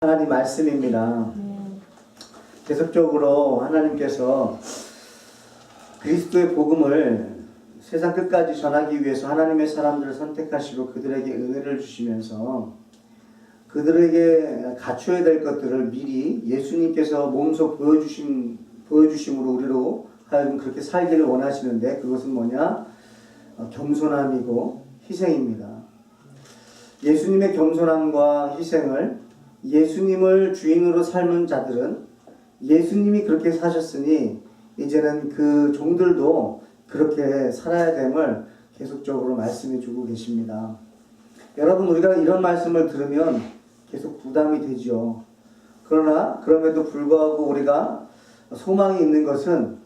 하나님 말씀입니다. 계속적으로 하나님께서 그리스도의 복음을 세상 끝까지 전하기 위해서 하나님의 사람들을 선택하시고 그들에게 은혜를 주시면서 그들에게 갖춰야 될 것들을 미리 예수님께서 몸소 보여주심으로 우리로 하여금 그렇게 살기를 원하시는데, 그것은 뭐냐? 겸손함이고 희생입니다. 예수님의 겸손함과 희생을, 예수님을 주인으로 삶은 자들은 예수님이 그렇게 사셨으니 이제는 그 종들도 그렇게 살아야 됨을 계속적으로 말씀해 주고 계십니다. 여러분, 우리가 이런 말씀을 들으면 계속 부담이 되죠. 그러나 그럼에도 불구하고 우리가 소망이 있는 것은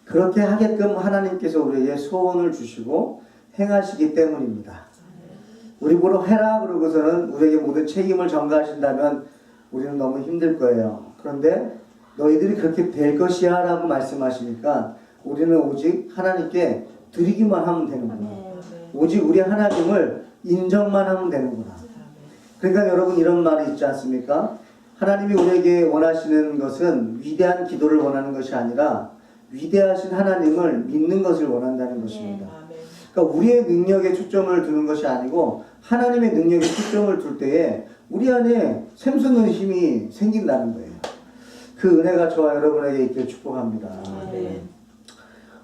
그렇게 하게끔 하나님께서 우리에게 소원을 주시고 행하시기 때문입니다. 우리 보러 해라 그러고서는 우리에게 모든 책임을 전가하신다면 우리는 너무 힘들 거예요. 그런데 너희들이 그렇게 될 것이야 라고 말씀하시니까 우리는 오직 하나님께 드리기만 하면 되는구나. 오직 우리 하나님을 인정만 하면 되는구나. 그러니까 여러분, 이런 말이 있지 않습니까? 하나님이 우리에게 원하시는 것은 위대한 기도를 원하는 것이 아니라 위대하신 하나님을 믿는 것을 원한다는 것입니다. 그러니까 우리의 능력에 초점을 두는 것이 아니고 하나님의 능력에 초점을 둘 때에 우리 안에 샘솟는 힘이 생긴다는 거예요. 그 은혜가 저와 여러분에게 있기를 축복합니다.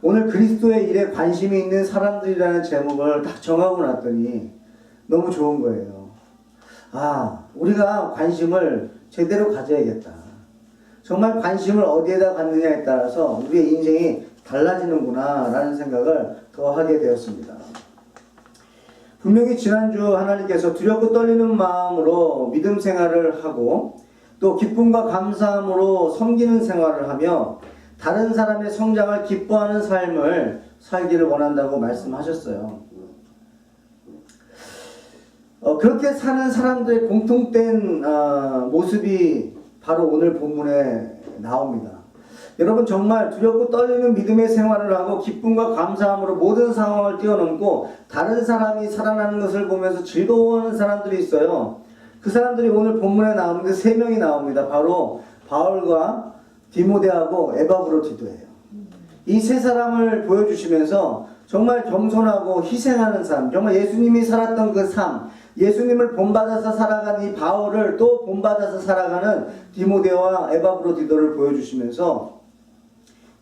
오늘 그리스도의 일에 관심이 있는 사람들이라는 제목을 딱 정하고 났더니 너무 좋은 거예요. 우리가 관심을 제대로 가져야겠다. 정말 관심을 어디에다 갖느냐에 따라서 우리의 인생이 달라지는구나 라는 생각을 더 하게 되었습니다. 분명히 지난주 하나님께서 두렵고 떨리는 마음으로 믿음 생활을 하고 또 기쁨과 감사함으로 섬기는 생활을 하며 다른 사람의 성장을 기뻐하는 삶을 살기를 원한다고 말씀하셨어요. 그렇게 사는 사람들의 공통된 모습이 바로 오늘 본문에 나옵니다. 여러분, 정말 두렵고 떨리는 믿음의 생활을 하고 기쁨과 감사함으로 모든 상황을 뛰어넘고 다른 사람이 살아나는 것을 보면서 즐거워하는 사람들이 있어요. 그 사람들이 오늘 본문에 나오는데 3명이 나옵니다. 바로 바울과 디모데하고 에바브로디도예요. 이 3사람을 보여주시면서 정말 겸손하고 희생하는 삶, 정말 예수님이 살았던 그 삶, 예수님을 본받아서 살아간 이 바울을 또 본받아서 살아가는 디모데와 에바브로디도를 보여주시면서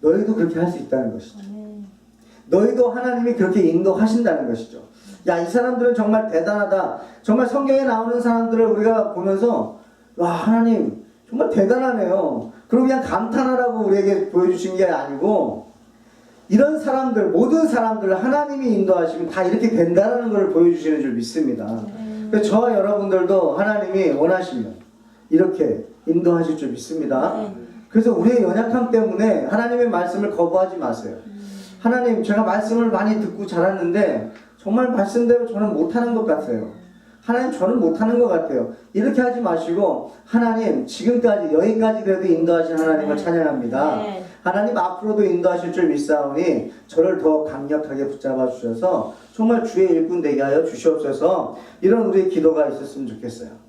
너희도 그렇게 할 수 있다는 것이죠. 너희도 하나님이 그렇게 인도하신다는 것이죠. 이 사람들은 정말 대단하다. 정말 성경에 나오는 사람들을 우리가 보면서 와, 하나님 정말 대단하네요. 그리고 그냥 감탄하라고 우리에게 보여주신 게 아니고, 이런 사람들, 모든 사람들을 하나님이 인도하시면 다 이렇게 된다는 걸 보여주시는 줄 믿습니다. 그래서 저와 여러분들도 하나님이 원하시면 이렇게 인도하실 줄 믿습니다. 그래서 우리의 연약함 때문에 하나님의 말씀을 거부하지 마세요. 하나님, 제가 말씀을 많이 듣고 자랐는데 정말 말씀대로 저는 못하는 것 같아요. 하나님, 저는 못하는 것 같아요. 이렇게 하지 마시고, 하나님, 지금까지 여기까지 그래도 인도하신 하나님을 찬양합니다. 하나님, 앞으로도 인도하실 줄 믿사오니 저를 더 강력하게 붙잡아 주셔서 정말 주의 일꾼 되게 하여 주시옵소서. 이런 우리의 기도가 있었으면 좋겠어요.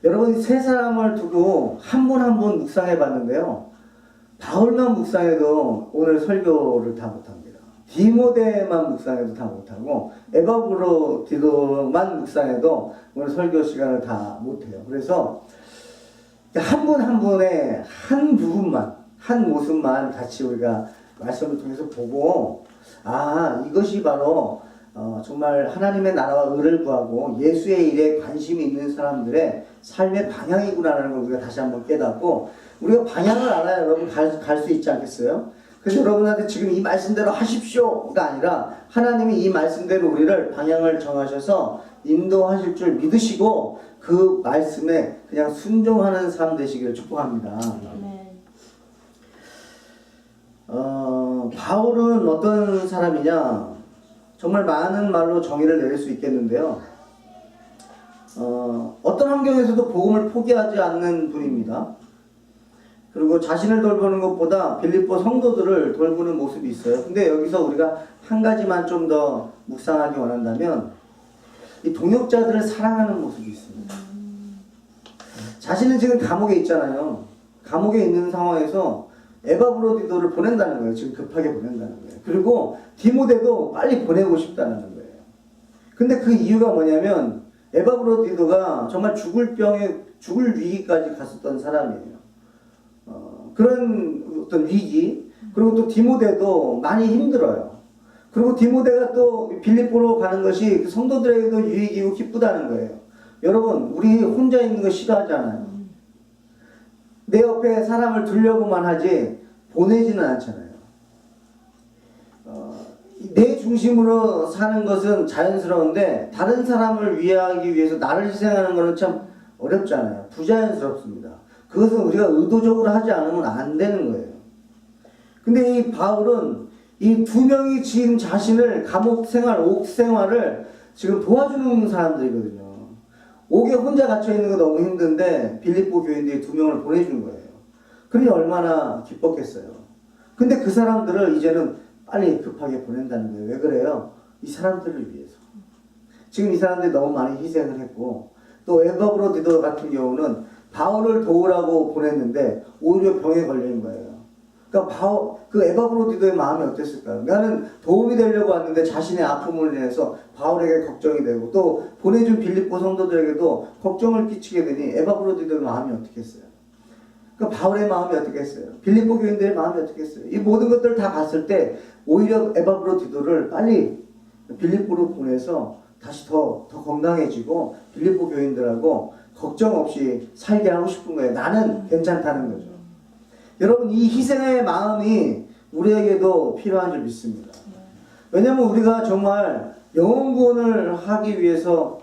여러분, 3사람을 두고 한 분 한 분 묵상해 봤는데요, 바울만 묵상해도 오늘 설교를 다 못합니다. 디모데만 묵상해도 다 못하고 에바브로디도만 묵상해도 오늘 설교 시간을 다 못해요. 그래서 한 분 한 분의 한 부분만, 한 모습만 같이 우리가 말씀을 통해서 보고, 이것이 바로 정말 하나님의 나라와 의를 구하고 예수의 일에 관심이 있는 사람들의 삶의 방향이구나라는 걸 우리가 다시 한번 깨닫고, 우리가 방향을 알아야 여러분 갈 수 있지 않겠어요? 그래서 여러분한테 지금 이 말씀대로 하십시오가 아니라 하나님이 이 말씀대로 우리를 방향을 정하셔서 인도하실 줄 믿으시고 그 말씀에 그냥 순종하는 삶 되시기를 축복합니다. 바울은 어떤 사람이냐? 정말 많은 말로 정의를 내릴 수 있겠는데요, 어떤 환경에서도 복음을 포기하지 않는 분입니다. 그리고 자신을 돌보는 것보다 빌립보 성도들을 돌보는 모습이 있어요. 근데 여기서 우리가 한 가지만 좀 더 묵상하기 원한다면 이 동역자들을 사랑하는 모습이 있습니다. 자신은 지금 감옥에 있잖아요. 감옥에 있는 상황에서 에바브로디도를 보낸다는 거예요. 지금 급하게 보낸다는 거예요. 그리고 디모데도 빨리 보내고 싶다는 거예요. 근데 그 이유가 뭐냐면 에바브로디도가 정말 죽을 위기까지 갔었던 사람이에요. 그런 어떤 위기, 그리고 또 디모데도 많이 힘들어요. 그리고 디모데가 또 빌립보로 가는 것이 그 성도들에게도 유익이고 기쁘다는 거예요. 여러분, 우리 혼자 있는 거 싫어하잖아요. 내 옆에 사람을 두려고만 하지 보내지는 않잖아요. 내 중심으로 사는 것은 자연스러운데 다른 사람을 위하기 위해서 나를 희생하는 것은 참 어렵잖아요. 부자연스럽습니다. 그것은 우리가 의도적으로 하지 않으면 안 되는 거예요. 근데 이 바울은 이 두 명이 지금 자신을 감옥 생활, 옥 생활을 지금 도와주는 사람들이거든요. 옥에 혼자 갇혀 있는 거 너무 힘든데 빌립보 교인들이 두 명을 보내준 거예요. 그러니 얼마나 기뻤겠어요. 근데 그 사람들을 이제는 빨리 급하게 보낸다는 거예요. 왜 그래요? 이 사람들을 위해서. 지금 이 사람들이 너무 많이 희생을 했고, 또 에바브로디도 같은 경우는 바울을 도우라고 보냈는데 오히려 병에 걸린 거예요. 그러니까 그 에바브로디도의 마음이 어땠을까요? 나는 도움이 되려고 왔는데 자신의 아픔을 인해서 바울에게 걱정이 되고, 또 보내준 빌립보 성도들에게도 걱정을 끼치게 되니 에바브로디도의 마음이 어떻겠어요? 그러니까 바울의 마음이 어떻겠어요? 빌립보 교인들의 마음이 어떻겠어요? 이 모든 것들을 다 봤을 때 오히려 에바브로디도를 빨리 빌립보로 보내서 다시 더 건강해지고 빌립보 교인들하고 걱정 없이 살게 하고 싶은 거예요. 나는 괜찮다는 거죠. 여러분, 이 희생의 마음이 우리에게도 필요한 줄 믿습니다. 왜냐하면 우리가 정말 영혼 구원을 하기 위해서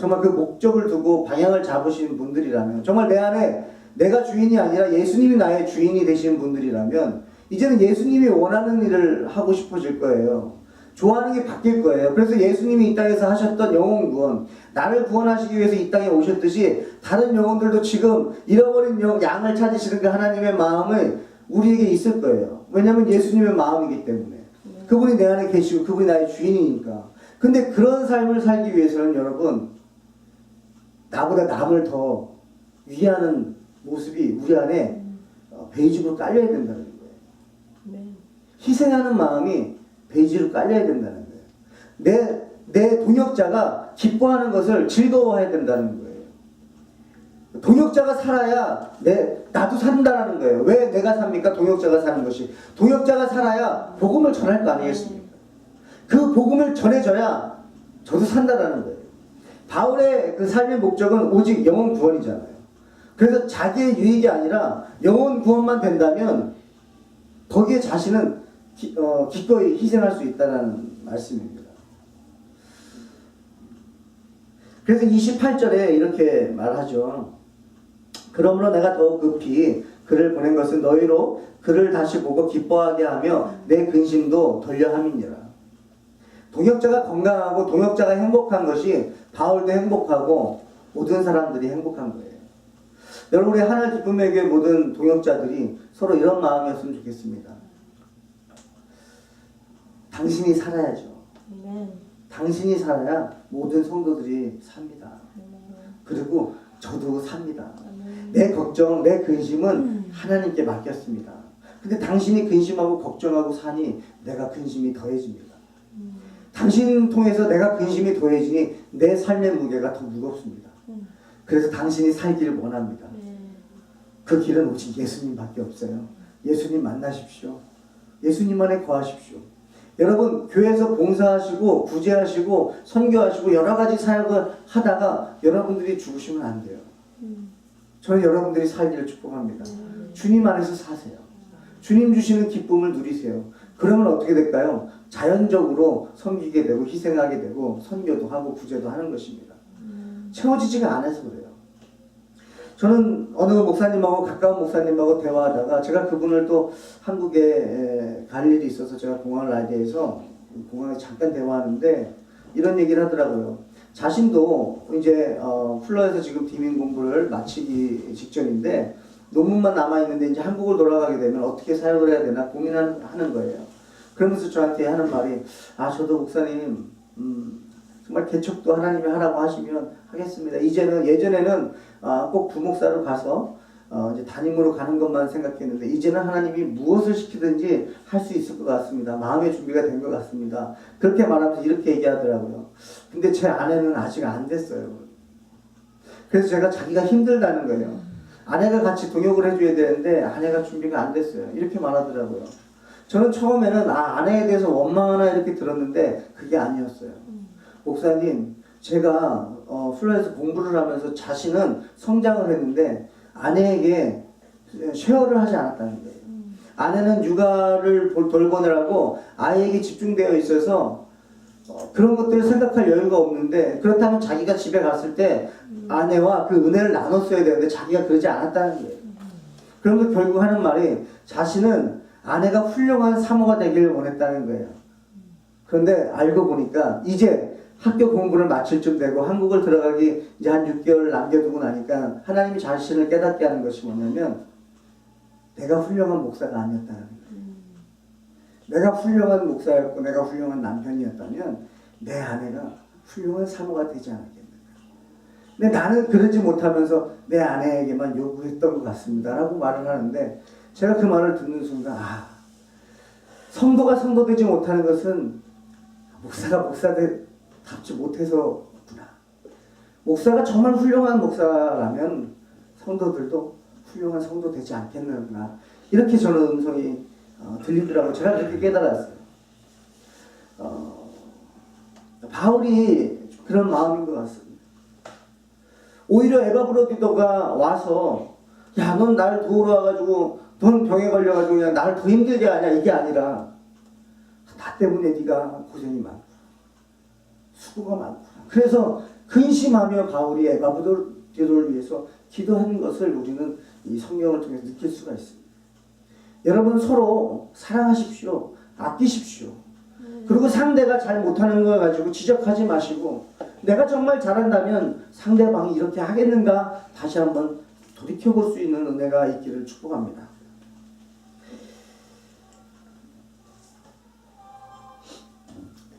정말 그 목적을 두고 방향을 잡으신 분들이라면, 정말 내 안에 내가 주인이 아니라 예수님이 나의 주인이 되신 분들이라면 이제는 예수님이 원하는 일을 하고 싶어질 거예요. 좋아하는 게 바뀔 거예요. 그래서 예수님이 이 땅에서 하셨던 영혼 구원, 나를 구원하시기 위해서 이 땅에 오셨듯이 다른 영혼들도 지금 잃어버린 양을 찾으시는 그 하나님의 마음이 우리에게 있을 거예요. 왜냐하면 예수님의 마음이기 때문에. 그분이 내 안에 계시고 그분이 나의 주인이니까. 근데 그런 삶을 살기 위해서는 여러분, 나보다 남을 더 위하는 모습이 우리 안에 베이직으로 깔려야 된다는 거예요. 희생하는 마음이 베이직으로 깔려야 된다는 거예요. 내 동역자가 기뻐하는 것을 즐거워해야 된다는 거예요. 동역자가 살아야 나도 산다라는 거예요. 왜 내가 삽니까? 동역자가 사는 것이. 동역자가 살아야 복음을 전할 거 아니겠습니까? 그 복음을 전해줘야 저도 산다라는 거예요. 바울의 그 삶의 목적은 오직 영혼 구원이잖아요. 그래서 자기의 유익이 아니라 영혼 구원만 된다면 거기에 자신은 기꺼이 희생할 수 있다는 말씀입니다. 그래서 28절에 이렇게 말하죠. 그러므로 내가 더욱 급히 그를 보낸 것은 너희로 그를 다시 보고 기뻐하게 하며 내 근심도 돌려 함이니라. 동역자가 건강하고 동역자가 행복한 것이 바울도 행복하고 모든 사람들이 행복한 거예요. 여러분, 우리 하늘 기쁨의 교회 모든 동역자들이 서로 이런 마음이었으면 좋겠습니다. 당신이 살아야죠. 당신이 살아야 모든 성도들이 삽니다. 그리고 저도 삽니다. 내 걱정, 내 근심은 하나님께 맡겼습니다. 근데 당신이 근심하고 걱정하고 사니 내가 근심이 더해집니다. 당신 통해서 내가 근심이 더해지니 내 삶의 무게가 더 무겁습니다. 그래서 당신이 살기를 원합니다. 그 길은 오직 예수님밖에 없어요. 예수님 만나십시오. 예수님 안에 거하십시오. 여러분, 교회에서 봉사하시고 구제하시고 선교하시고 여러 가지 사역을 하다가 여러분들이 죽으시면 안 돼요. 저는 여러분들이 살기를 축복합니다. 주님 안에서 사세요. 주님 주시는 기쁨을 누리세요. 그러면 어떻게 될까요? 자연적으로 섬기게 되고 희생하게 되고 선교도 하고 구제도 하는 것입니다. 채워지지가 않아서 그래요. 저는 어느 목사님하고 가까운 목사님하고 대화하다가 제가 그분을 또 한국에 갈 일이 있어서 제가 공항을 라디오에서 공항에 잠깐 대화하는데 이런 얘기를 하더라고요. 자신도 이제 플러에서 지금 디민 공부를 마치기 직전인데 논문만 남아있는데 이제 한국을 돌아가게 되면 어떻게 사역을 해야 되나 고민하는 거예요. 그러면서 저한테 하는 말이, 저도 목사님 정말 개척도 하나님이 하라고 하시면 하겠습니다. 예전에는 꼭 부목사로 가서 이제 담임으로 가는 것만 생각했는데 이제는 하나님이 무엇을 시키든지 할 수 있을 것 같습니다. 마음의 준비가 된 것 같습니다. 그렇게 말하면서 이렇게 얘기하더라고요. 근데 제 아내는 아직 안 됐어요. 그래서 제가 자기가 힘들다는 거예요. 아내가 같이 동역을 해줘야 되는데 아내가 준비가 안 됐어요. 이렇게 말하더라고요. 저는 처음에는 아내에 대해서 원망하나 이렇게 들었는데 그게 아니었어요. 목사님, 제가 플로에서 공부를 하면서 자신은 성장을 했는데 아내에게 쉐어를 하지 않았다는 거예요. 아내는 육아를 돌보느라고 아이에게 집중되어 있어서 그런 것들을 생각할 여유가 없는데, 그렇다면 자기가 집에 갔을 때 아내와 그 은혜를 나눴어야 되는데 자기가 그러지 않았다는 거예요. 그러면서 결국 하는 말이 자신은 아내가 훌륭한 사모가 되기를 원했다는 거예요. 그런데 알고 보니까 이제 학교 공부를 마칠 쯤 되고 한국을 들어가기 이제 한 6개월 남겨두고 나니까 하나님이 자신을 깨닫게 하는 것이 뭐냐면 내가 훌륭한 목사가 아니었다는 거예요. 내가 훌륭한 목사였고 내가 훌륭한 남편이었다면 내 아내가 훌륭한 사모가 되지 않았겠는가. 근데 나는 그러지 못하면서 내 아내에게만 요구했던 것 같습니다 라고 말을 하는데, 제가 그 말을 듣는 순간 성도가 성도되지 못하는 것은 목사가 목사답지 못해서구나. 목사가 정말 훌륭한 목사라면 성도들도 훌륭한 성도 되지 않겠는가. 이렇게 저는 음성이 들리더라고요. 제가 그렇게 깨달았어요. 바울이 그런 마음인 것 같습니다. 오히려 에바브로디도가 와서 야, 넌 날 도우러 와가지고 넌 병에 걸려가지고 그냥 나를 더 힘들게 하냐, 이게 아니라 나 때문에 네가 고생이 많고 수고가 많고, 그래서 근심하며 바울이 에바브로디도를 위해서 기도하는 것을 우리는 이 성경을 통해서 느낄 수가 있습니다. 여러분, 서로 사랑하십시오. 아끼십시오. 그리고 상대가 잘 못하는 걸 가지고 지적하지 마시고, 내가 정말 잘한다면 상대방이 이렇게 하겠는가 다시 한번 돌이켜볼 수 있는 은혜가 있기를 축복합니다.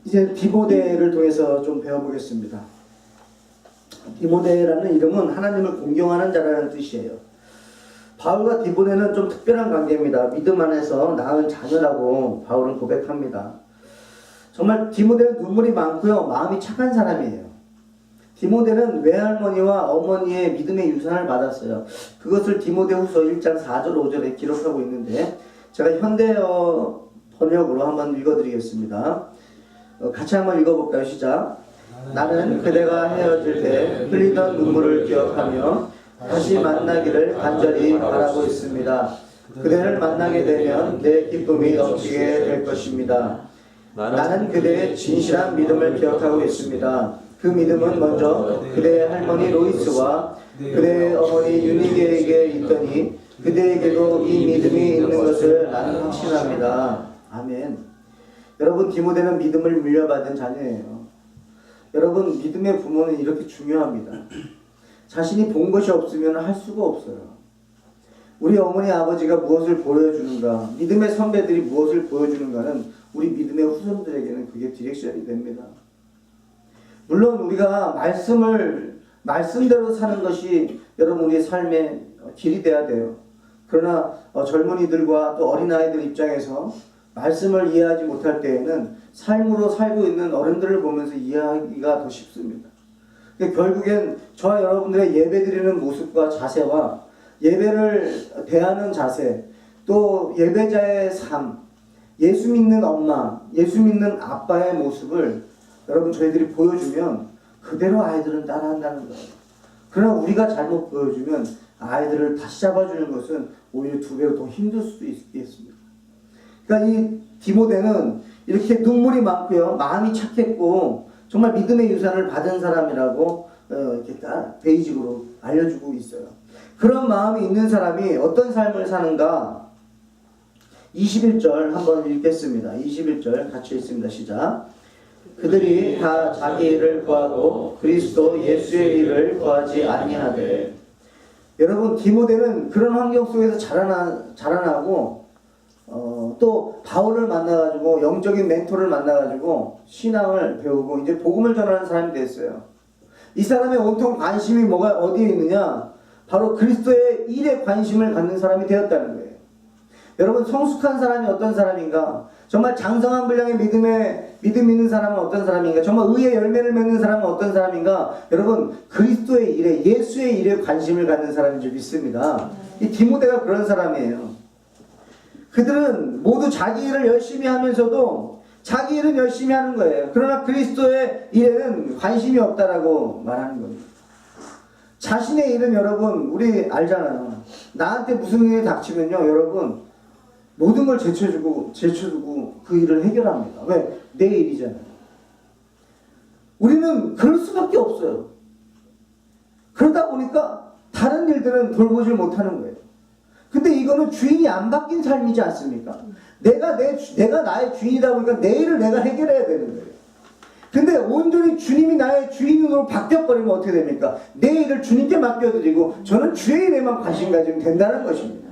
이제 디모데를 통해서 좀 배워보겠습니다. 디모데라는 이름은 하나님을 공경하는 자라는 뜻이에요. 바울과 디모데는 좀 특별한 관계입니다. 믿음 안에서 낳은 자녀라고 바울은 고백합니다. 정말 디모데는 눈물이 많고요, 마음이 착한 사람이에요. 디모데는 외할머니와 어머니의 믿음의 유산을 받았어요. 그것을 디모데후서 1장 4절 5절에 기록하고 있는데, 제가 현대어 번역으로 한번 읽어드리겠습니다. 같이 한번 읽어볼까요? 시작. 나는 그대가 헤어질 때 흘리던 눈물을 기억하며 다시 만나기를 간절히 바라고 있습니다. 그대를 만나게 되면 내 기쁨이 넘치게 될 것입니다. 나는 그대의 진실한 믿음을 기억하고 있습니다. 그 믿음은 먼저 그대의 할머니 로이스와 그대의 어머니 유니게에게 있더니 그대에게도 이 믿음이 있는 것을 나는 확신합니다. 아멘. 여러분, 디모데는 믿음을 물려받은 자녀예요. 여러분, 믿음의 부모는 이렇게 중요합니다. 자신이 본 것이 없으면 할 수가 없어요. 우리 어머니 아버지가 무엇을 보여주는가, 믿음의 선배들이 무엇을 보여주는가는 우리 믿음의 후손들에게는 그게 디렉션이 됩니다. 물론 우리가 말씀대로 사는 것이 여러분 우리의 삶의 길이 돼야 돼요. 그러나 젊은이들과 또 어린아이들 입장에서 말씀을 이해하지 못할 때에는 삶으로 살고 있는 어른들을 보면서 이해하기가 더 쉽습니다. 결국엔 저와 여러분들의 예배드리는 모습과 자세와 예배를 대하는 자세, 또 예배자의 삶, 예수 믿는 엄마, 예수 믿는 아빠의 모습을 여러분 저희들이 보여주면 그대로 아이들은 따라한다는 거예요. 그러나 우리가 잘못 보여주면 아이들을 다시 잡아주는 것은 오히려 2배로 더 힘들 수도 있겠습니다. 그러니까 이 디모데는 이렇게 눈물이 많고요, 마음이 착했고 정말 믿음의 유산을 받은 사람이라고 이렇게 베이직으로 알려주고 있어요. 그런 마음이 있는 사람이 어떤 삶을 사는가? 21절 한번 읽겠습니다. 21절 같이 읽습니다. 시작. 그들이 다 자기 일을 구하고 그리스도 예수의 일을 구하지 아니하되. 여러분, 디모데는 그런 환경 속에서 자라나고 또 바울을 만나가지고 영적인 멘토를 만나가지고 신앙을 배우고 이제 복음을 전하는 사람이 됐어요. 이 사람의 온통 관심이 어디에 있느냐? 바로 그리스도의 일에 관심을 갖는 사람이 되었다는 거예요. 여러분, 성숙한 사람이 어떤 사람인가? 정말 장성한 분량의 믿음 있는 사람은 어떤 사람인가? 정말 의의 열매를 맺는 사람은 어떤 사람인가? 여러분, 그리스도의 일에, 예수의 일에 관심을 갖는 사람인 줄 믿습니다. 이 디모데가 그런 사람이에요. 그들은 모두 자기 일을 열심히 하면서도 자기 일은 열심히 하는 거예요. 그러나 그리스도의 일에는 관심이 없다라고 말하는 겁니다. 자신의 일은 여러분, 우리 알잖아요. 나한테 무슨 일이 닥치면요, 여러분, 모든 걸 제쳐두고 그 일을 해결합니다. 왜? 내 일이잖아요. 우리는 그럴 수밖에 없어요. 그러다 보니까 다른 일들은 돌보질 못하는 거예요. 근데 이거는 주인이 안 바뀐 삶이지 않습니까? 내가 나의 주인이다 보니까 내 일을 내가 해결해야 되는 거예요. 근데 온전히 주님이 나의 주인으로 바뀌어버리면 어떻게 됩니까? 내 일을 주님께 맡겨드리고 저는 주의 일에만 관심 가지면 된다는 것입니다.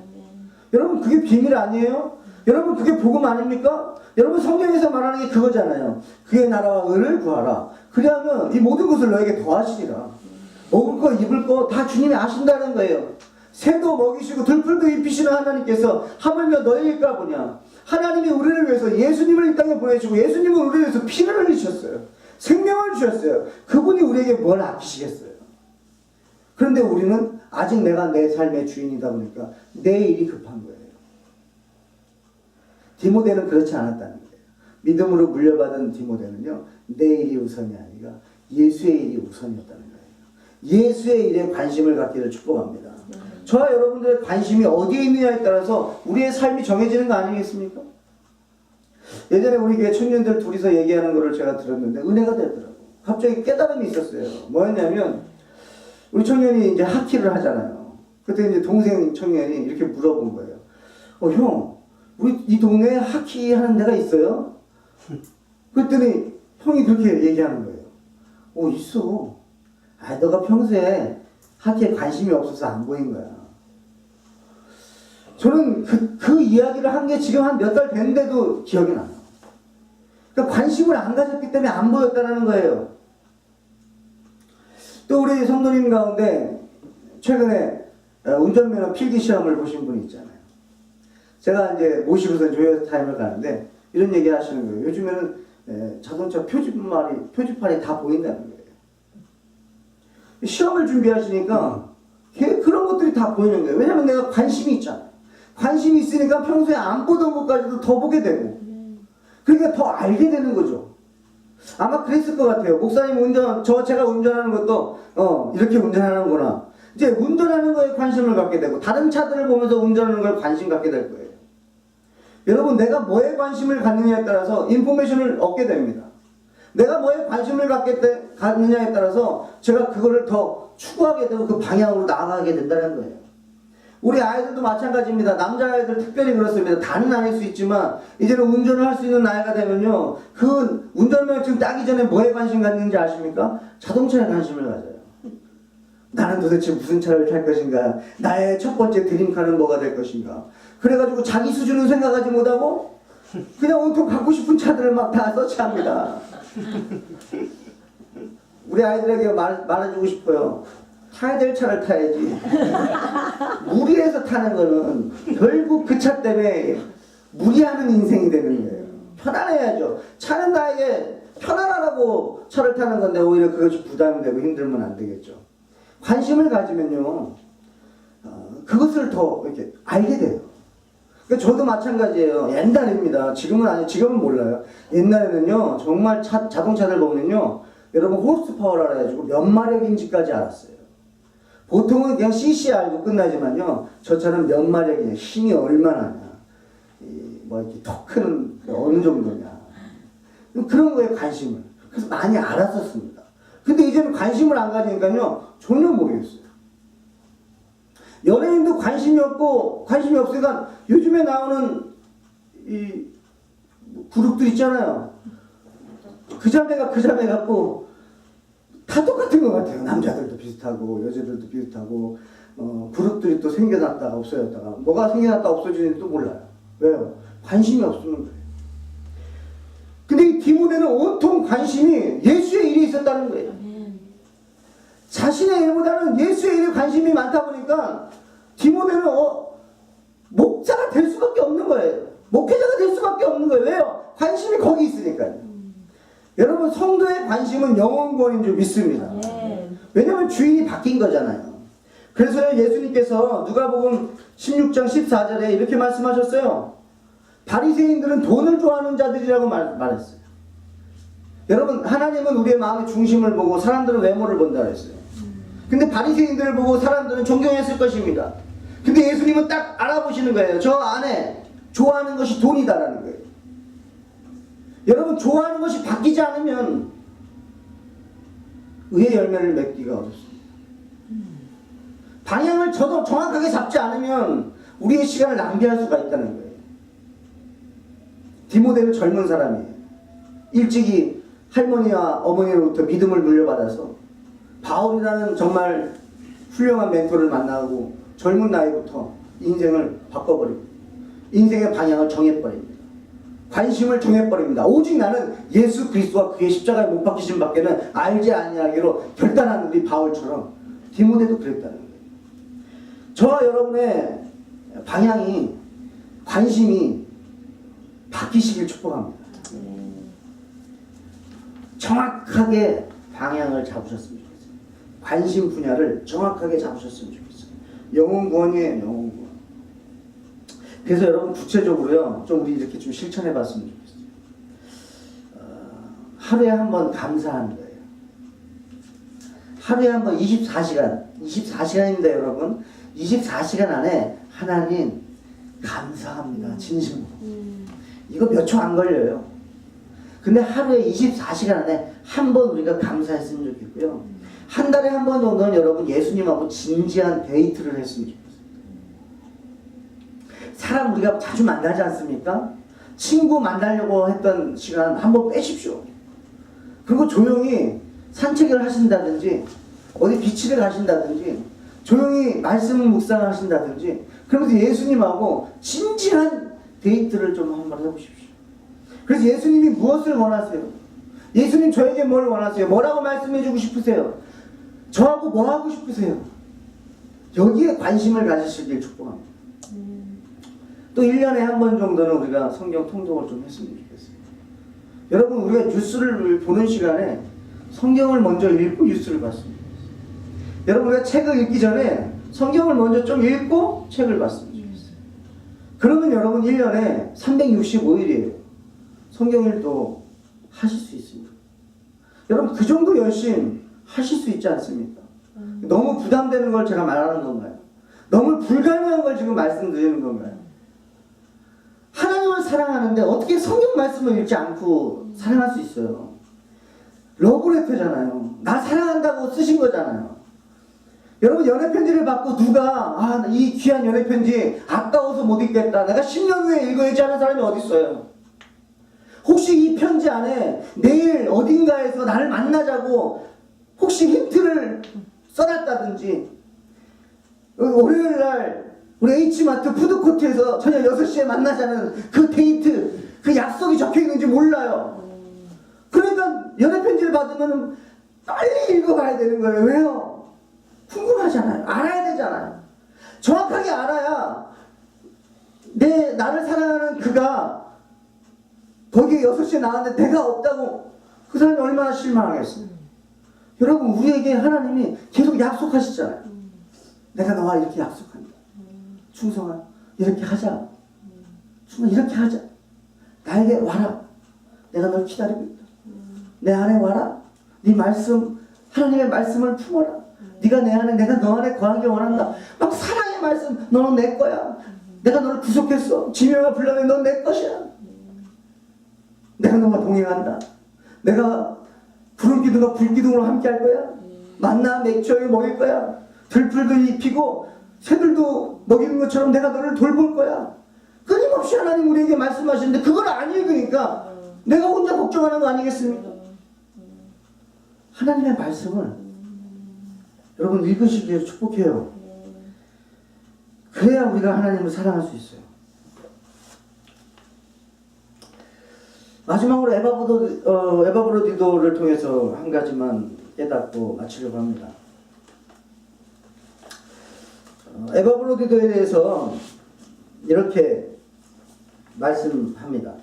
여러분, 그게 비밀 아니에요? 여러분, 그게 복음 아닙니까? 여러분, 성경에서 말하는 게 그거잖아요. 그의 나라와 의를 구하라. 그리하면 이 모든 것을 너에게 더하시리라. 먹을 거 입을 거 다 주님이 아신다는 거예요. 새도 먹이시고 들풀도 입히시는 하나님께서 하물며 너희일까 보냐. 하나님이 우리를 위해서 예수님을 이 땅에 보내시고 예수님은 우리를 위해서 피를 흘리셨어요. 생명을 주셨어요. 그분이 우리에게 뭘 아끼시겠어요? 그런데 우리는 아직 내가 내 삶의 주인이다 보니까 내 일이 급한 거예요. 디모데는 그렇지 않았다는 거예요. 믿음으로 물려받은 디모데는요, 내 일이 우선이 아니라 예수의 일이 우선이었다는 거예요. 예수의 일에 관심을 갖기를 축복합니다. 저와 여러분들의 관심이 어디에 있느냐에 따라서 우리의 삶이 정해지는 거 아니겠습니까? 예전에 우리 교회 청년들 둘이서 얘기하는 거를 제가 들었는데 은혜가 되더라고요. 갑자기 깨달음이 있었어요. 뭐였냐면 우리 청년이 이제 하키를 하잖아요. 그때 이제 동생 청년이 이렇게 물어본 거예요. 형, 우리 이 동네에 하키 하는 데가 있어요? 그랬더니 형이 그렇게 얘기하는 거예요. 있어. 너가 평소에 하키에 관심이 없어서 안 보인 거야. 저는 그 이야기를 한 게 지금 한 몇 달 됐는데도 기억이 나요. 그러니까 관심을 안 가졌기 때문에 안 보였다는 거예요. 또 우리 성도님 가운데 최근에 운전면허 필기 시험을 보신 분이 있잖아요. 제가 이제 모시고서 조회 타임을 가는데 이런 얘기 하시는 거예요. 요즘에는 자동차 표지판이 다 보인다는 거예요. 시험을 준비하시니까 그런 것들이 다 보이는 거예요. 왜냐면 내가 관심이 있잖아요. 관심이 있으니까 평소에 안 보던 것까지도 더 보게 되고 그러니까 더 알게 되는 거죠. 아마 그랬을 것 같아요. 목사님 제가 운전하는 것도 이렇게 운전하는구나. 이제 운전하는 거에 관심을 갖게 되고 다른 차들을 보면서 운전하는 거에 관심 갖게 될 거예요. 여러분, 내가 뭐에 관심을 갖느냐에 따라서 인포메이션을 얻게 됩니다. 내가 뭐에 관심을 갖느냐에 따라서 제가 그거를 더 추구하게 되고 그 방향으로 나아가게 된다는 거예요. 우리 아이들도 마찬가지입니다. 남자아이들 특별히 그렇습니다. 다는 아닐 수 있지만 이제는 운전을 할 수 있는 나이가 되면요, 그 운전면허증 따기 전에 뭐에 관심 갖는지 아십니까? 자동차에 관심을 가져요. 나는 도대체 무슨 차를 탈 것인가? 나의 첫 번째 드림카는 뭐가 될 것인가? 그래가지고 자기 수준은 생각하지 못하고 그냥 온통 갖고 싶은 차들을 막 다 서치합니다. 우리 아이들에게 말해주고 싶어요. 타야 될 차를 타야지. 무리해서 타는 거는 결국 그 차 때문에 무리하는 인생이 되는 거예요. 편안해야죠. 차는 나에게 편안하라고 차를 타는 건데 오히려 그것이 부담이 되고 힘들면 안 되겠죠. 관심을 가지면요, 그것을 더 이렇게 알게 돼요. 그러니까 저도 마찬가지예요. 옛날입니다. 지금은 아니에요. 지금은 몰라요. 옛날에는요, 정말 자동차들 보면요, 여러분 호스파워라 해가지고 몇 마력인지까지 알았어요. 보통은 그냥 cc 알고 끝나지만요, 저 차는 몇 마력이냐, 힘이 얼마나냐, 이렇게 토크는 어느 정도냐, 그런 거에 관심을. 그래서 많이 알았었습니다. 근데 이제는 관심을 안 가지니까요, 전혀 모르겠어요. 연예인도 관심이 없으니까 요즘에 나오는 이 그룹들 있잖아요. 그 자매가 같고 다 똑같은 것 같아요. 남자들도 비슷하고 여자들도 비슷하고 그룹들이 또 생겨났다가 없어졌다가 뭐가 생겨났다 없어지는지 또 몰라요. 왜요? 관심이 없으면 그래요. 근데 이 디모데는 온통 관심이 예수의 일이 있었다는 거예요. 자신의 일보다는 예수의 일에 관심이 많다 보니까 디모데는 목자가 될 수밖에 없는 거예요. 목회자가 될 수밖에 없는 거예요. 왜요? 관심이 거기 있으니까요. 여러분, 성도의 관심은 영혼 구원인 줄 믿습니다. 왜냐면 주인이 바뀐 거잖아요. 그래서 예수님께서 누가복음 16장 14절에 이렇게 말씀하셨어요. 바리새인들은 돈을 좋아하는 자들이라고 말했어요. 여러분, 하나님은 우리의 마음의 중심을 보고 사람들은 외모를 본다 그랬어요. 근데 바리새인들을 보고 사람들은 존경했을 것입니다. 근데 예수님은 딱 알아보시는 거예요. 저 안에 좋아하는 것이 돈이다라는 거예요. 여러분, 좋아하는 것이 바뀌지 않으면 의의 열매를 맺기가 어렵습니다. 방향을 저도 정확하게 잡지 않으면 우리의 시간을 낭비할 수가 있다는 거예요. 디모데는 젊은 사람이에요. 일찍이 할머니와 어머니로부터 믿음을 물려받아서 바울이라는 정말 훌륭한 멘토를 만나고 젊은 나이부터 인생을 바꿔버리고 인생의 방향을 정해버립니다. 관심을 정해버립니다. 오직 나는 예수 그리스도와 그의 십자가에 못 박히신 밖에는 알지 아니하기로 결단한 우리 바울처럼 디모데도 그랬다는 거예요. 저와 여러분의 방향이, 관심이 바뀌시길 축복합니다. 정확하게 방향을 잡으셨으면 좋겠어요. 관심 분야를 정확하게 잡으셨으면 좋겠어요. 영혼 구원이에요. 영혼 구원. 그래서 여러분, 구체적으로요, 좀 우리 이렇게 좀 실천해 봤으면 좋겠어요. 하루에 한 번 감사하는 거예요. 하루에 한 번 24시간입니다, 여러분. 24시간 안에 하나님 감사합니다. 진심으로. 이거 몇 초 안 걸려요. 근데 하루에 24시간 안에 한 번 우리가 감사했으면 좋겠고요. 한 달에 한 번 정도는 여러분 예수님하고 진지한 데이트를 했으면 좋겠어요. 사람 우리가 자주 만나지 않습니까? 친구 만나려고 했던 시간 한번 빼십시오. 그리고 조용히 산책을 하신다든지 어디 비치를 가신다든지 조용히 말씀 묵상을 하신다든지 그러면서 예수님하고 진지한 데이트를 좀 한번 해보십시오. 그래서 예수님이 무엇을 원하세요? 예수님 저에게 뭘 원하세요? 뭐라고 말씀해주고 싶으세요? 저하고 뭐 하고 싶으세요? 여기에 관심을 가지시길 축복합니다. 또 1년에 한 번 정도는 우리가 성경 통독을 좀 했으면 좋겠어요. 여러분, 우리가 뉴스를 보는 시간에 성경을 먼저 읽고 뉴스를 봤습니다. 여러분, 우리가 책을 읽기 전에 성경을 먼저 좀 읽고 책을 봤으면 좋겠어요. 그러면 여러분 1년에 365일이에요. 성경일도 하실 수 있습니다. 여러분, 그 정도 열심 하실 수 있지 않습니까? 너무 부담되는 걸 제가 말하는 건가요? 너무 불가능한 걸 지금 말씀드리는 건가요? 하나님을 사랑하는데 어떻게 성경 말씀을 읽지 않고 사랑할 수 있어요? 러브레터잖아요. 나 사랑한다고 쓰신 거잖아요. 여러분, 연애편지를 받고 누가 이 귀한 연애편지 아까워서 못 읽겠다, 내가 10년 후에 읽어야지 하는 사람이 어디 있어요? 혹시 이 편지 안에 내일 어딘가에서 나를 만나자고 혹시 힌트를 써놨다든지, 월요일날 우리 H마트 푸드코트에서 저녁 6시에 만나자는 그 데이트, 그 약속이 적혀있는지 몰라요. 그러니까 연애편지를 받으면 빨리 읽어봐야 되는 거예요. 왜요? 궁금하잖아요. 알아야 되잖아요. 정확하게 알아야 나를 사랑하는 그가 거기에 6시에 나왔는데 내가 없다고 그 사람이 얼마나 실망하겠어요. 여러분, 우리에게 하나님이 계속 약속하시잖아요. 내가 너와 이렇게 약속한다. 충성아, 이렇게 하자. 충성아, 이렇게 하자. 나에게 와라. 내가 널 기다리고 있다. 내 안에 와라. 네 말씀, 하나님의 말씀을 품어라. 네가 내 안에, 내가 너 안에 거하기 원한다. 막 사랑의 말씀, 너는 내 거야. 내가 너를 구속했어. 지명을 불러내, 넌 내 것이야. 내가 너와 동행한다. 내가 구름 기둥과 불 기둥으로 함께 할 거야. 만나 맥주에 먹일 거야. 들풀도 입히고 새들도 먹이는 것처럼 내가 너를 돌볼 거야. 끊임없이 하나님 우리에게 말씀하시는데 그걸 안 읽으니까 내가 혼자 걱정하는 거 아니겠습니까? 하나님의 말씀을 여러분 읽으시기에 축복해요. 그래야 우리가 하나님을 사랑할 수 있어요. 마지막으로 에바브로디도를 통해서 한 가지만 깨닫고 마치려고 합니다. 에바브로디도에 대해서 이렇게 말씀합니다.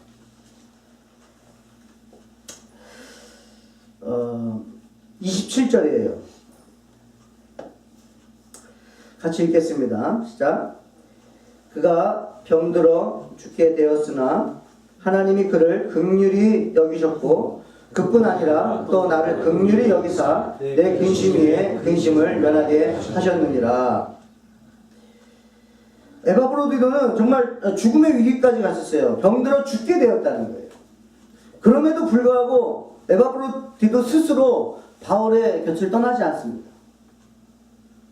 27절이에요. 같이 읽겠습니다. 시작. 그가 병들어 죽게 되었으나 하나님이 그를 긍휼히 여기셨고 그뿐 아니라 또 나를 긍휼히 여기사 내 근심 위에 근심을 면하게 하셨느니라. 에바브로디도는 정말 죽음의 위기까지 갔었어요. 병들어 죽게 되었다는 거예요. 그럼에도 불구하고 에바브로디도 스스로 바울의 곁을 떠나지 않습니다.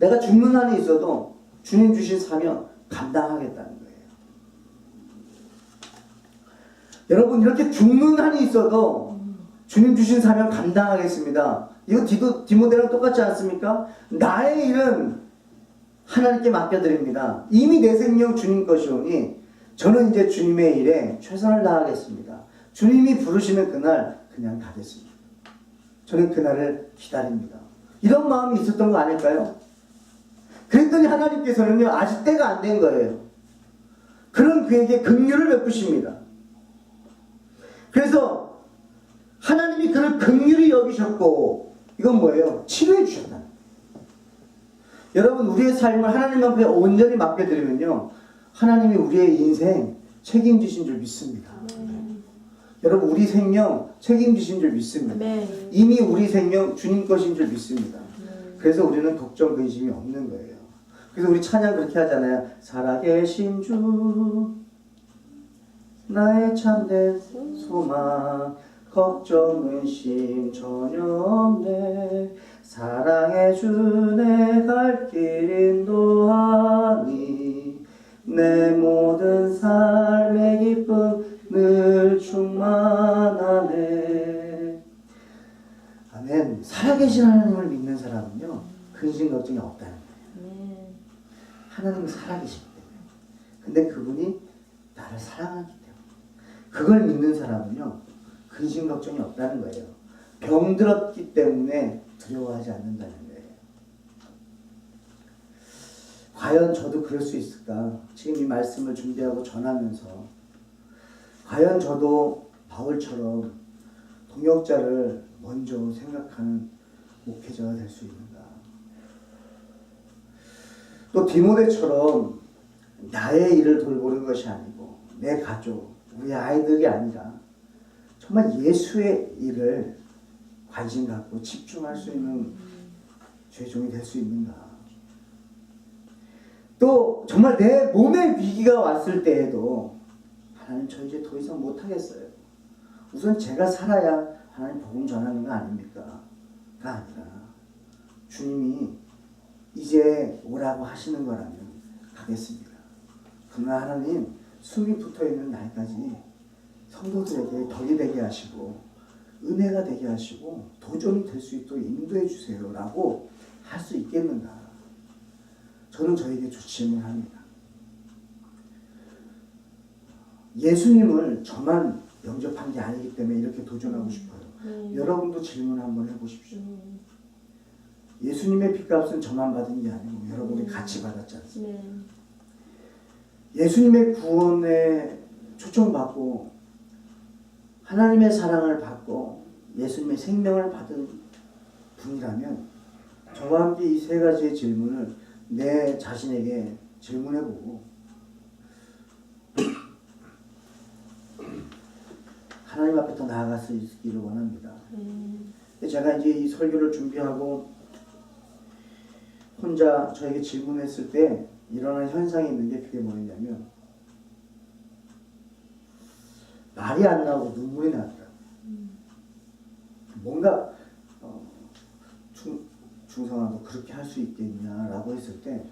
내가 죽는 한이 있어도 주님 주신 사명 감당하겠다는 거예요. 여러분, 이렇게 죽는 한이 있어도 주님 주신 사명 감당하겠습니다. 이거 디모데랑 똑같지 않습니까? 나의 일은 하나님께 맡겨드립니다. 이미 내 생명 주님 것이오니 저는 이제 주님의 일에 최선을 다하겠습니다. 주님이 부르시는 그날 그냥 가겠습니다. 저는 그날을 기다립니다. 이런 마음이 있었던 거 아닐까요? 그랬더니 하나님께서는요, 아직 때가 안 된 거예요. 그런 그에게 긍휼을 베푸십니다. 그래서 하나님이 그를 긍휼히 여기셨고, 이건 뭐예요? 치료해 주셨다. 여러분, 우리의 삶을 하나님 앞에 온전히 맡겨드리면요, 하나님이 우리의 인생 책임지신 줄 믿습니다. 여러분, 우리 생명 책임지신 줄 믿습니다. 이미 우리 생명 주님 것인 줄 믿습니다. 그래서 우리는 걱정, 근심이 없는 거예요. 그래서 우리 찬양 그렇게 하잖아요. 살아계신 주 나의 참된 소망 걱정, 근심 전혀 없네. 사랑의 주 내 갈 길 인도하니 내 모든 삶의 기쁨 늘 충만하네. 아멘. 살아계신 하나님을 믿는 사람은요, 근심 걱정이 없다는 거예요. 하나님은 살아계시기 때문에. 근데 그분이 나를 사랑하기 때문에. 그걸 믿는 사람은요, 근심 걱정이 없다는 거예요. 병들었기 때문에 두려워하지 않는다는 거예요. 과연 저도 그럴 수 있을까? 지금 이 말씀을 준비하고 전하면서 과연 저도 바울처럼 동역자를 먼저 생각하는 목회자가 될 수 있는가? 또 디모데처럼 나의 일을 돌보는 것이 아니고 내 가족, 우리 아이들이 아니라 정말 예수의 일을 관심 갖고 집중할 수 있는 죄종이 될 수 있는가? 또 정말 내 몸에 위기가 왔을 때에도 하나님, 저 이제 더 이상 못하겠어요. 우선 제가 살아야 하나님 복음 전하는 거 아닙니까? 가 아니라 주님이 이제 오라고 하시는 거라면 가겠습니다. 그러나 하나님, 숨이 붙어있는 날까지 성도들에게 덕이 되게 하시고 은혜가 되게 하시고 도전이 될 수 있도록 인도해 주세요 라고 할 수 있겠는가? 저는 저에게 질문합니다. 예수님을 저만 영접한 게 아니기 때문에 이렇게 도전하고 싶어요. 여러분도 질문 한번 해보십시오. 예수님의 핏값은 저만 받은 게 아니고 여러분이 같이 받았지 않습니까? 예수님의 구원에 초청받고 하나님의 사랑을 받고 예수님의 생명을 받은 분이라면 저와 함께 이 세 가지의 질문을 내 자신에게 질문해보고 하나님 앞에 더 나아갈 수 있기를 원합니다. 제가 이제 이 설교를 준비하고 혼자 저에게 질문했을 때 일어난 현상이 있는 게 그게 뭐였냐면 말이 안 나오고 눈물이 나더라고요. 뭔가 중성아 너 그렇게 할 수 있겠냐라고 했을 때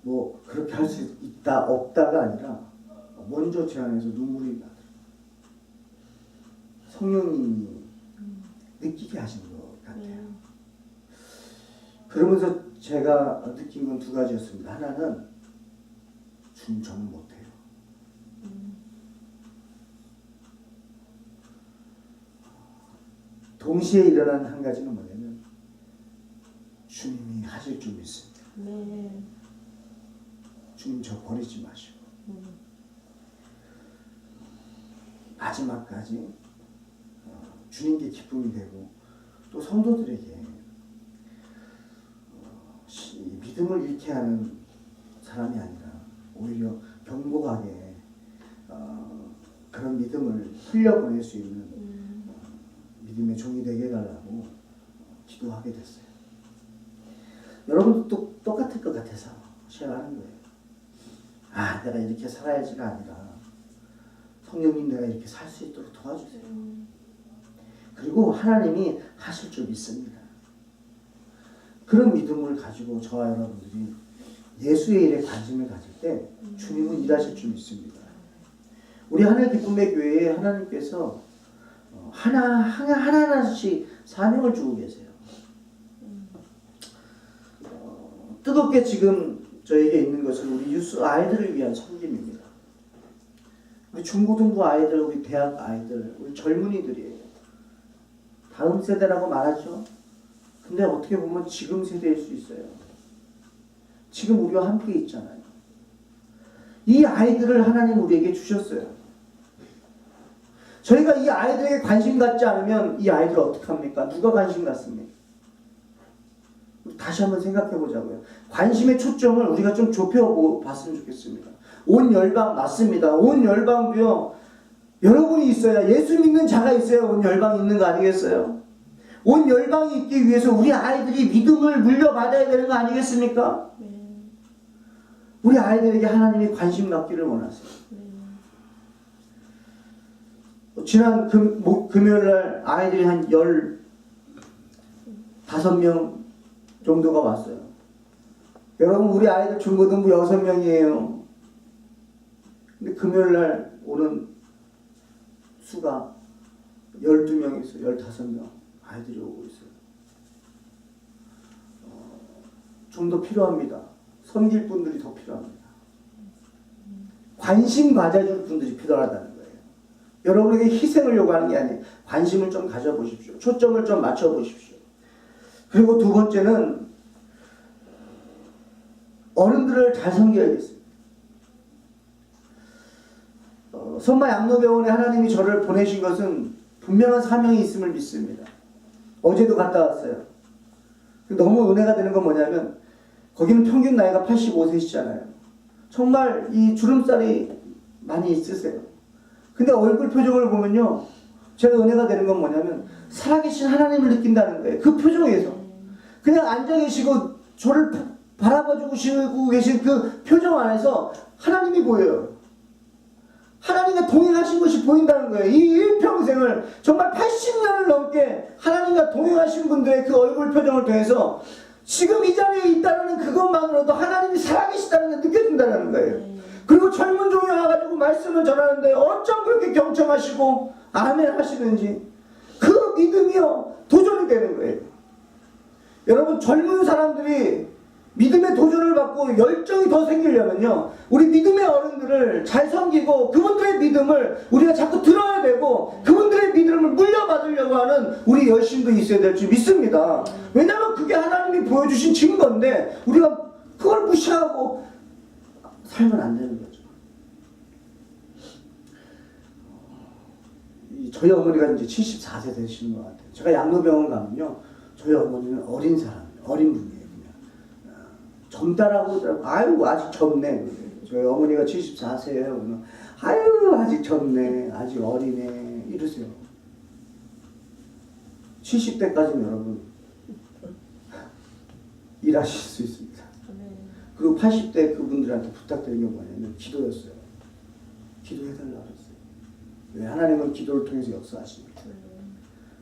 뭐 그렇게 할 수 있다 없다가 아니라 먼저 제 안에서 눈물이 나더라고요. 성령님이 느끼게 하신 것 같아요. 그러면서 제가 느낀 건 두 가지였습니다. 하나는 저는 못해요. 동시에 일어나는 한 가지는 뭐냐면 주님이 하실 줄 믿습니다. 주님 저 버리지 마시고 마지막까지 주님께 기쁨이 되고 또 성도들에게 믿음을 잃게 하는 사람이 아니라 오히려 경고하게 그런 믿음을 흘려보낼 수 있는 믿음의 종이 되게 해달라고 기도하게 됐어요. 여러분도 똑같을 것 같아서 쉐어하는 거예요. 아, 내가 이렇게 살아야지가 아니라 성령님 내가 이렇게 살 수 있도록 도와주세요. 그리고 하나님이 하실 줄 믿습니다. 그런 믿음을 가지고 저와 여러분들이 예수의 일에 관심을 가질 때 주님은 일하실 줄 믿습니다. 우리 하늘 기쁨의 교회에 하나님께서 하나하나씩 사명을 주고 계세요. 뜨겁게 지금 저에게 있는 것은 우리 유스 아이들을 위한 섬김입니다. 우리 중고등부 아이들, 우리 대학 아이들, 우리 젊은이들이에요. 다음 세대라고 말하죠. 근데 어떻게 보면 지금 세대일 수 있어요. 지금 우리와 함께 있잖아요. 이 아이들을 하나님 우리에게 주셨어요. 저희가 이 아이들에게 관심 갖지 않으면 이 아이들 어떡합니까? 누가 관심 갖습니까? 다시 한번 생각해 보자고요. 관심의 초점을 우리가 좀 좁혀봤으면 좋겠습니다. 온 열방 맞습니다. 온 열방도요. 여러분이 있어야, 예수 믿는 자가 있어야 온 열방이 있는 거 아니겠어요? 온 열방이 있기 위해서 우리 아이들이 믿음을 물려받아야 되는 거 아니겠습니까? 우리 아이들에게 하나님이 관심 갖기를 원하세요. 지난 금요일날 아이들이 한 15명 정도가 왔어요. 여러분 우리 아이들 중고등부 6명이에요. 근데 금요일날 오는 수가 12명이 있어요. 15명 아이들이 오고 있어요. 좀 더 필요합니다. 섬길 분들이 더 필요합니다. 관심 가져줄 분들이 필요하다는 거예요. 여러분에게 희생을 요구하는 게 아니에요. 관심을 좀 가져보십시오. 초점을 좀 맞춰보십시오. 그리고 두 번째는 어른들을 잘 섬겨야겠어요. 선마 양로병원에 하나님이 저를 보내신 것은 분명한 사명이 있음을 믿습니다. 어제도 갔다 왔어요. 너무 은혜가 되는 건 뭐냐면 거기는 평균 나이가 85세시잖아요. 정말 이 주름살이 많이 있으세요. 근데 얼굴 표정을 보면요. 제가 은혜가 되는 건 뭐냐면 살아계신 하나님을 느낀다는 거예요. 그 표정에서. 그냥 앉아 계시고 저를 바라봐 주시고 계신 그 표정 안에서 하나님이 보여요. 하나님과 동행하신 것이 보인다는 거예요. 이 일평생을 정말 80년을 넘게 하나님과 동행하신 분들의 그 얼굴 표정을 통해서 지금 이 자리에 있다는 그것만으로도 하나님이 살아계시다는 게 느껴진다는 거예요. 그리고 젊은 종이 와가지고 말씀을 전하는데 어쩜 그렇게 경청하시고 아멘 하시는지 그 믿음이요 도전이 되는 거예요. 여러분 젊은 사람들이 믿음의 도전을 받고 열정이 더 생기려면요 우리 믿음의 어른들을 잘 섬기고 그분들의 믿음을 우리가 자꾸 들어야 되고 그분들의 믿음을 물려받으려고 하는 우리 열심도 있어야 될 줄 믿습니다. 왜냐하면 그게 하나님이 보여주신 증거인데 우리가 그걸 무시하고 살면 안 되는 거죠. 저희 어머니가 이제 74세 되시는 것 같아요. 제가 양로병원 가면요 저희 어머니는 어린 사람, 어린 분이에요. 젊다라고 하더라고요. 아유 아직 젊네. 저희 어머니가 74세예요. 아유 아직 젊네. 아직 어리네. 이러세요. 70대까지는 여러분 일하실 수 있습니다. 그리고 80대 그분들한테 부탁드린 게 뭐냐면 기도였어요. 기도해달라고 했어요. 왜? 하나님은 기도를 통해서 역사하십니다.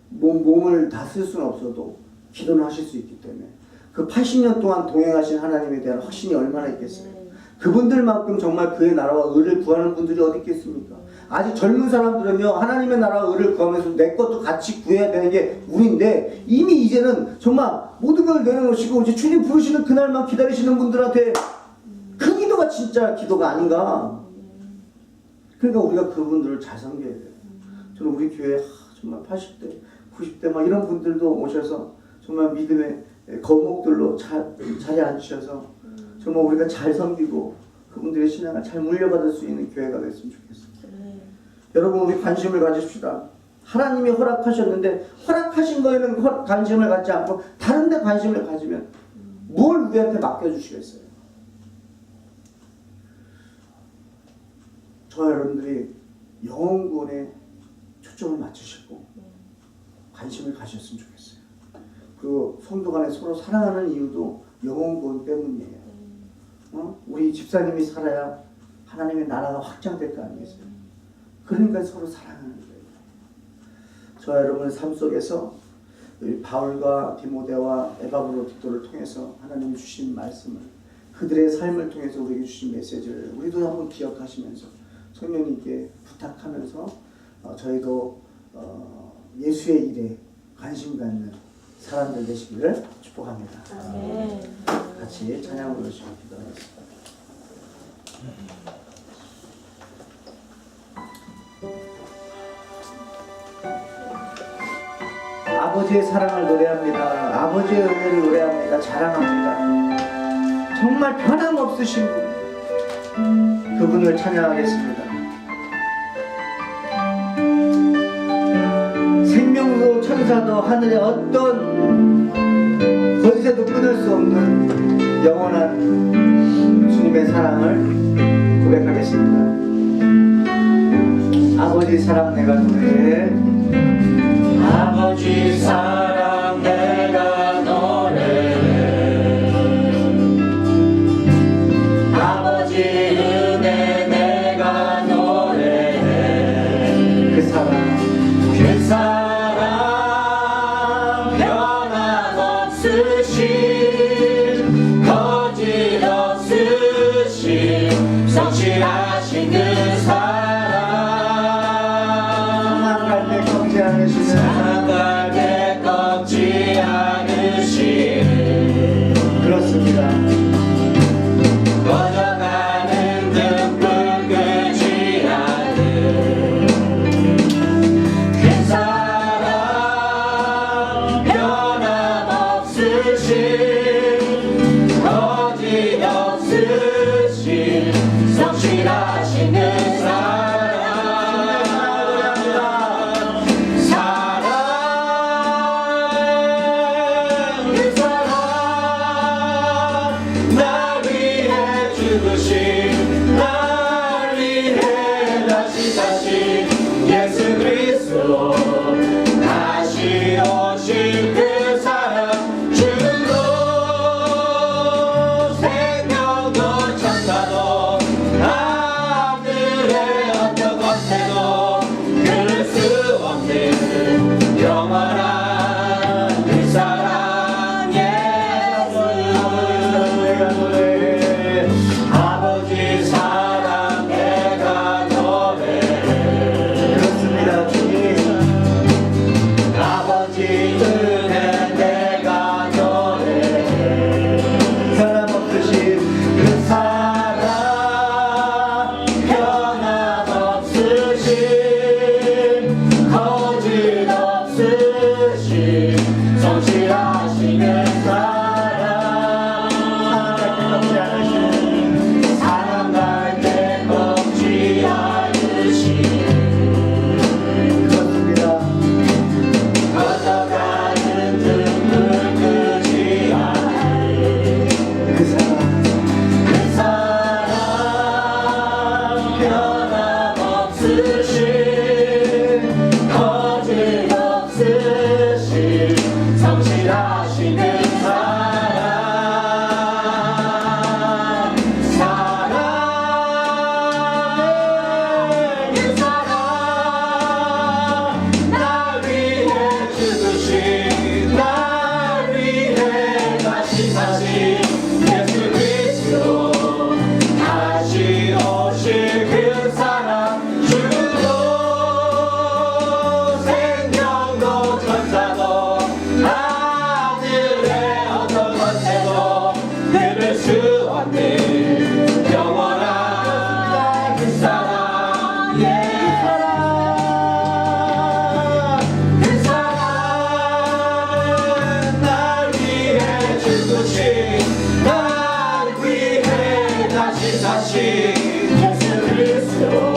몸을 다 쓸 수는 없어도 기도는 하실 수 있기 때문에 그 80년 동안 동행하신 하나님에 대한 확신이 얼마나 있겠어요. 그분들만큼 정말 그의 나라와 의를 구하는 분들이 어디 있겠습니까? 아직 젊은 사람들은요 하나님의 나라와 의를 구하면서 내 것도 같이 구해야 되는 게 우리인데 이미 이제는 정말 모든 걸 내려놓으시고 이제 주님 부르시는 그날만 기다리시는 분들한테 그 기도가 진짜 기도가 아닌가. 그러니까 우리가 그분들을 잘 섬겨야 돼요. 저는 우리 교회 정말 80대 90대 막 이런 분들도 오셔서 정말 믿음의 거목들로 자리에 앉으셔서 정말 우리가 잘 섬기고 그분들의 신앙을 잘 물려받을 수 있는 교회가 됐으면 좋겠습니다. 여러분, 우리 관심을 가집시다. 하나님이 허락하셨는데 허락하신 거에는 관심을 갖지 않고 다른 데 관심을 가지면 뭘 우리한테 맡겨주시겠어요? 저 여러분들이 영혼 구원에 초점을 맞추시고 관심을 가졌으면 좋겠어요. 그 성도 간에 서로 사랑하는 이유도 영혼 구원 때문이에요. 우리 집사님이 살아야 하나님의 나라가 확장될 거 아니겠어요? 그러니까 서로 사랑하는 거예요. 저 여러분의 삶 속에서 바울과 디모데와 에바브로디토를 통해서 하나님이 주신 말씀을, 그들의 삶을 통해서 우리에게 주신 메시지를 우리도 한번 기억하시면서 성령님께 부탁하면서 저희도 예수의 일에 관심 갖는 사람들 되시기를 축복합니다. 같이 찬양을 부르시고 기도하겠습니다. 아버지의 사랑을 노래합니다. 아버지의 은혜를 노래합니다. 자랑합니다. 정말 변함없으신 분, 그분을 찬양하겠습니다. 생명도 천사도 하늘의 어떤 권세도 끊을 수 없는 영원한 주님의 사랑을 고백하겠습니다. 아버지 사랑 내가 노래해. 아버지 사랑 내가 노래해. 아버지 은혜 내가 노래해. 그 사랑 변함없으신 거짓없으신 성실하신 그 사랑, 상할 때 꺾지 않으신 그렇습니다. 꺼져가는 등불 끄지 않은 그 사랑, 변함없으신 거짓없으신 성실하신 그 날 위해 다시 예수 그리스도 다시 오실 그 사랑, 주도 생명도 천사도 하늘의 어떤 권세도 그럴 수 없는 영원한 그 사랑, 예수 내가 노래해. 아버지 사랑 내가 노래해. 그렇습니다. 주님 의사신 예수 그리스도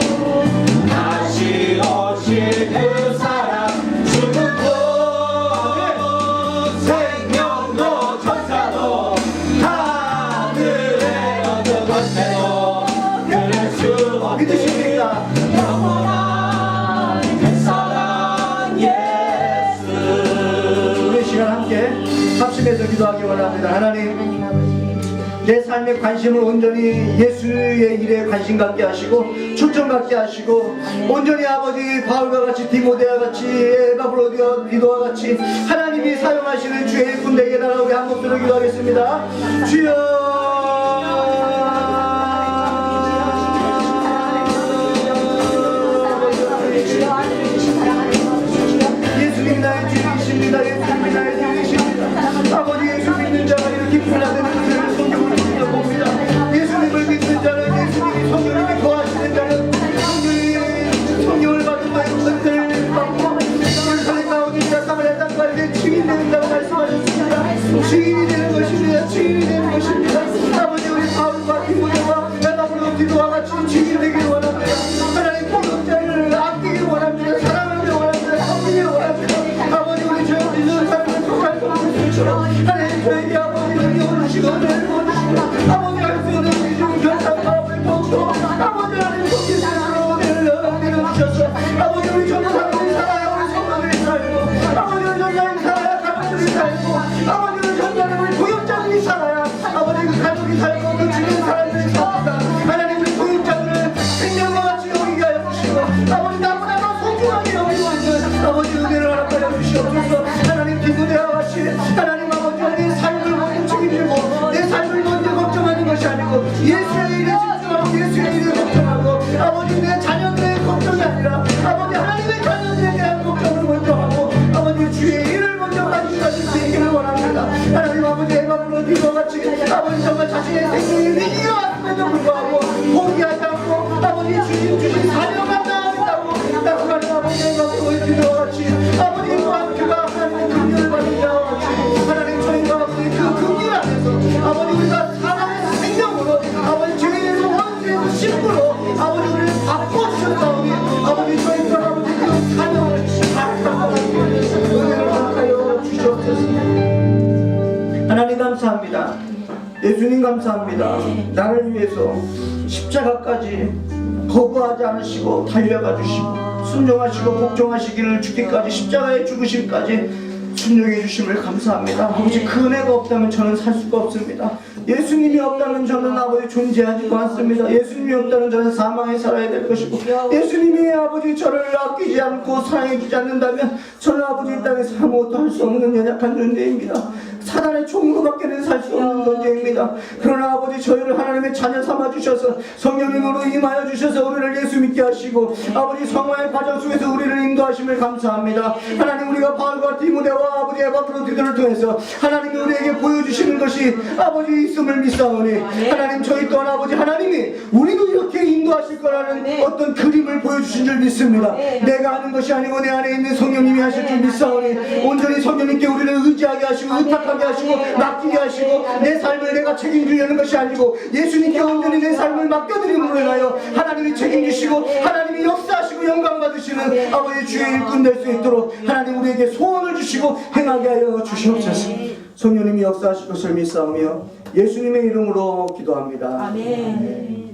다시 오실 그 사랑 죽음도 생명도 천사도 하늘의 어느 곳에도 그럴 수 없는 믿으십니까? 영원한 그 사랑 예수. 우리 시간 함께 합심해서 기도하기 원합니다. 하나님, 내 삶의 관심을 온전히 예수의 일에 관심 갖게 하시고 초점 갖게 하시고 온전히 아버지 바울과 같이 디모데와 같이 에바브로디와 디도와 같이 하나님이 사용하시는 주의 일꾼 되게 달라고 우리 한 목소리로 기도하겠습니다. 주여 예수님 나의 주이십니다. 예수님 나의 주이십니다. 아버지 예수 믿는 자가 이렇게 변화되는 것을 성경으로 봅니다. 예수님을 믿는 자는 예수님이 성령님이 거하시는 자는 성령을 받은 바의 것을 받고 예루살렘 가운데 사마리아 땅까지 증인이 된다고 말씀하셨습니다. 증인이 되는 것입니다. 증인이 되는 것입니다. 아버지 우리 바울과 디모데와 에바브로 디도와 같이 증인 되기를 원합니다. 하나님 공동자를 아끼기를 원합니다. 사랑하기를 원합니다. 섬기기를 원합니다. 아버지 우리 죄を짓는 삶을 통할 수 없는 것처럼 하나님 저에게 아버지 능력을 주시고 은혜를 주시고 아버지 할 수 있는 이중 결단 마음을 더욱더 아버지 하나님 속기스로 은혜를 주셔서 아버지 우리 전도사님이 살아야 우리 성도들이 살고 아버지 우리 전도사님이 살아야 가족들이 살고 아버지 우리 전도사님이 고용자들이 살아야 아버지 그 가족이 살고 그 주변 사람들이 삽니다. 하나님 우리 고용자들을 생명과 같이 여기게 하여 주시고 아버지 나보다 소중하게 여기고 있는 아버지 은혜를 허락하여 주시옵소서. 하나님 디모데와 같이 하나님 아버지 내 삶을 먼저 책임지고 내 삶을 먼저 걱정하는 것이 아니고 예수의 일에 집중하고 예수의 일에 걱정하고 아버지 내 자녀들의 걱정이 아니라 아버지 하나님의 자녀들에 대한 걱정을 먼저 하고 아버지 주의 일을 먼저 가지실 수 있기를 원합니다. 하나님 아버지 에바브로 디도와 같이 아버지 정말 자신의 생명이 위기가 왔음에도 불구하고 포기하지 않고 아버지 주신 사명을 다하겠다고 약속하는 아버지 에바브로 디도와 같이 아버지 또한 그가 하나님의 긍휼을 받은 자와 같이 하나님 저희가 아버지 그 긍휼 안에서 아버지 우리가 사람의 생명으로 아버지 죄에서 원죄에서 신부로 아버지 우리를 바꿔주셨다오니 아버지 저희 또한 아버지 그 사명을 잘하고 은혜를 허락하여 주시옵소서. 하나님 감사합니다. 예수님 감사합니다. 나를 위해서 십자가까지 거부하지 않으시고 달려가 주시고 순종하시고 복종하시기를 죽기까지 십자가의 죽으심까지 순종해 주심을 감사합니다. 아버지 그 은혜가 없다면 저는 살 수가 없습니다. 예수님이 없다면 저는 아버지 존재하지도 않습니다. 예수님이 없다면 저는 사망에 살아야 될 것이고 예수님이 아버지 저를 아끼지 않고 사랑해 주지 않는다면 저는 아버지 이 땅에서 아무것도 할 수 없는 연약한 존재입니다. 사단의 총으로밖에는 살 수 없는 존재입니다. 그러나 아버지 저희를 하나님의 자녀 삼아 주셔서 성령님으로 임하여 주셔서 우리를 예수 믿게 하시고 아버지 성화의 과정 속에서 우리를 인도하심을 감사합니다. 하나님 우리가 바울과 디모데와 아버지 에바브로 디도를 통해서 하나님이 우리에게 보여주시는 것이 아버지 있음을 믿사오니 하나님 저희 또한 아버지 하나님이 우리도 이렇게 인도하실 거라는 어떤 그림을 보여주신 줄 믿습니다. 내가 하는 것이 아니고 내 안에 있는 성령님이 하실 줄 믿사오니 온전히 성령님께 우리를 의지하게 하시고 의탁하게 하시고 맡기게 하시고 내 삶을 내가 책임지려는 것이 아니고 예수님께 온전히 내 삶을 맡겨드림으로 인하여 하나님이 책임지시고 하나님이 역사하시고 영광 받으시는 아버지 주의 일꾼 될 수 있도록 하나님 우리에게 소원을 주시고 행하게 하여 주시옵소서. 성령님이 역사하실 것을 믿사오며 예수님의 이름으로 기도합니다. 아멘.